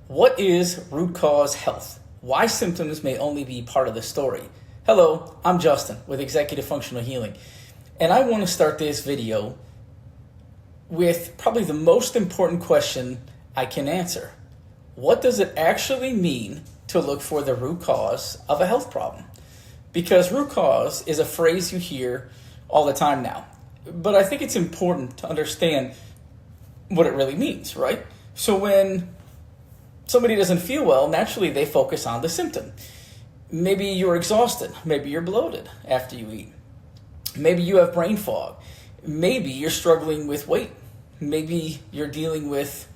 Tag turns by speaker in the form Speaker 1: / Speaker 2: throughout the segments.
Speaker 1: What is root cause health? Why symptoms may only be part of the story. Hello, I'm Justin with Executive Functional Healing, and I want to start this video with probably the most important question I can answer. What does it actually mean to look for the root cause of a health problem? Because root cause is a phrase you hear all the time now, but I think it's important to understand what it really means, right? So when somebody doesn't feel well, naturally they focus on the symptom. Maybe you're exhausted. Maybe you're bloated after you eat. Maybe you have brain fog. Maybe you're struggling with weight. Maybe you're dealing with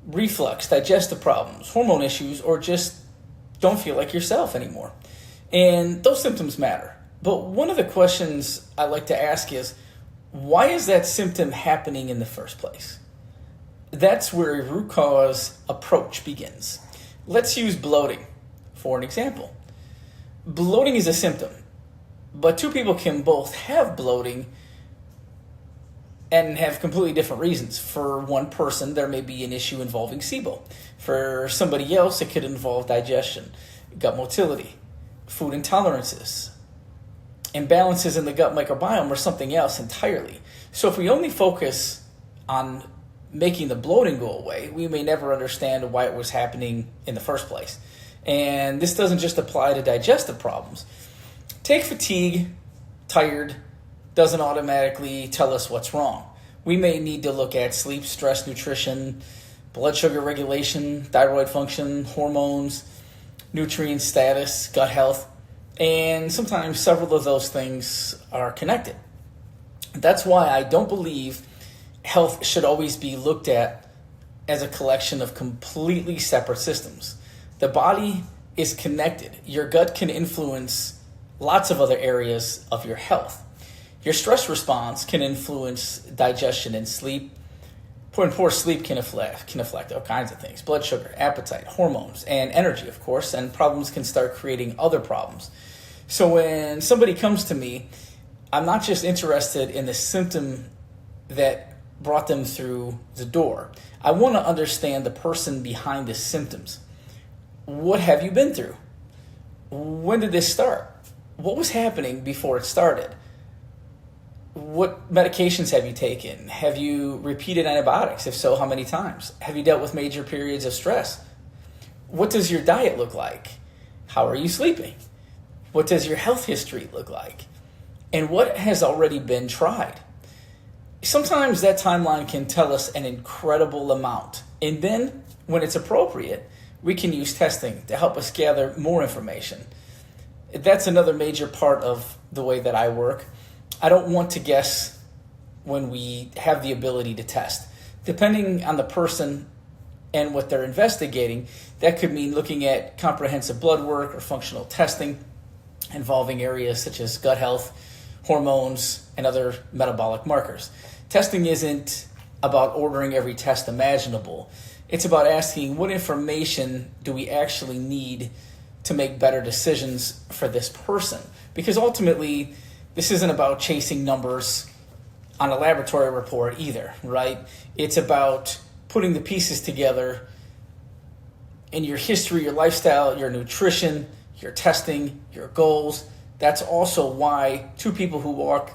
Speaker 1: reflux, digestive problems, hormone issues, or just don't feel like yourself anymore. And those symptoms matter. But one of the questions I like to ask is, why is that symptom happening in the first place? That's where a root cause approach begins. Let's use bloating for an example. Bloating is a symptom, but two people can both have bloating and have completely different reasons. For one person, there may be an issue involving SIBO. For somebody else, it could involve digestion, gut motility, food intolerances, imbalances in the gut microbiome, or something else entirely. So if we only focus on making the bloating go away, we may never understand why it was happening in the first place. And this doesn't just apply to digestive problems. Take fatigue, tired, doesn't automatically tell us what's wrong. We may need to look at sleep, stress, nutrition, blood sugar regulation, thyroid function, hormones, nutrient status, gut health, and sometimes several of those things are connected. That's why I don't believe health should always be looked at as a collection of completely separate systems. The body is connected. Your gut can influence lots of other areas of your health. Your stress response can influence digestion and sleep. Poor sleep can affect all kinds of things. Blood sugar, appetite, hormones, and energy, of course, and problems can start creating other problems. So when somebody comes to me, I'm not just interested in the symptom that brought them through the door. I want to understand the person behind the symptoms. What have you been through? When did this start? What was happening before it started? What medications have you taken? Have you repeated antibiotics? If so, how many times? Have you dealt with major periods of stress? What does your diet look like? How are you sleeping? What does your health history look like? And what has already been tried? Sometimes that timeline can tell us an incredible amount. And then, when it's appropriate, we can use testing to help us gather more information. That's another major part of the way that I work. I don't want to guess when we have the ability to test. Depending on the person and what they're investigating, that could mean looking at comprehensive blood work or functional testing involving areas such as gut health, hormones, and other metabolic markers. Testing isn't about ordering every test imaginable. It's about asking, what information do we actually need to make better decisions for this person? Because ultimately, this isn't about chasing numbers on a laboratory report either, right? It's about putting the pieces together in your history, your lifestyle, your nutrition, your testing, your goals. That's also why two people who walk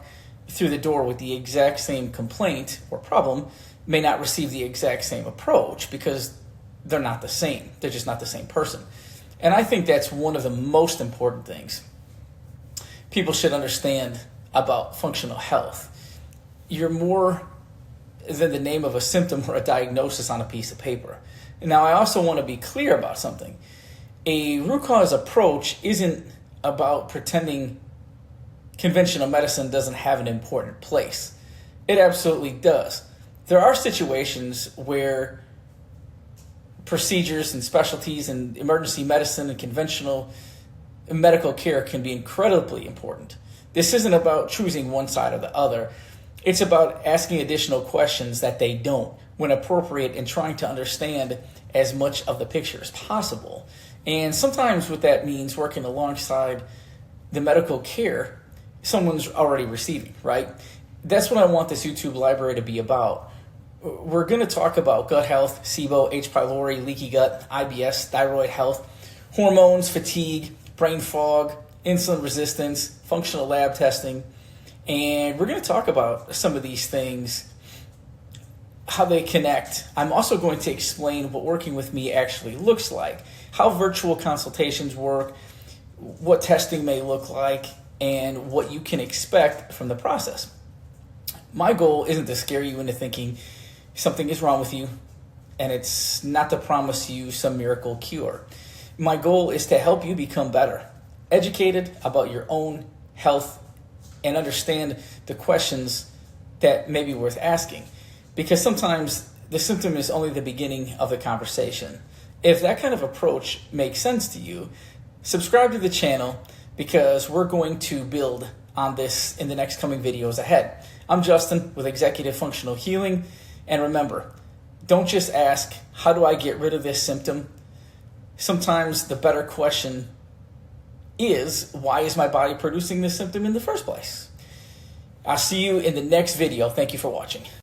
Speaker 1: through the door with the exact same complaint or problem may not receive the exact same approach, because they're not the same. They're just not the same person. And I think that's one of the most important things people should understand about functional health. You're more than the name of a symptom or a diagnosis on a piece of paper. Now, I also want to be clear about something. A root cause approach isn't about pretending conventional medicine doesn't have an important place. It absolutely does. There are situations where procedures and specialties and emergency medicine and conventional medical care can be incredibly important. This isn't about choosing one side or the other. It's about asking additional questions that they don't when appropriate and trying to understand as much of the picture as possible. And sometimes what that means working alongside the medical care someone's already receiving, right? That's what I want this YouTube library to be about. We're going to talk about gut health, SIBO, H. pylori, leaky gut, IBS, thyroid health, hormones, fatigue, brain fog, insulin resistance, functional lab testing, and we're going to talk about some of these things, how they connect. I'm also going to explain what working with me actually looks like, how virtual consultations work, what testing may look like, and what you can expect from the process. My goal isn't to scare you into thinking something is wrong with you, and it's not to promise you some miracle cure. My goal is to help you become better, educated about your own health, and understand the questions that may be worth asking. Because sometimes the symptom is only the beginning of the conversation. If that kind of approach makes sense to you, subscribe to the channel because we're going to build on this in the next coming videos ahead. I'm Justin with Executive Functional Healing. And remember, don't just ask, how do I get rid of this symptom? Sometimes the better question is, why is my body producing this symptom in the first place? I'll see you in the next video. Thank you for watching.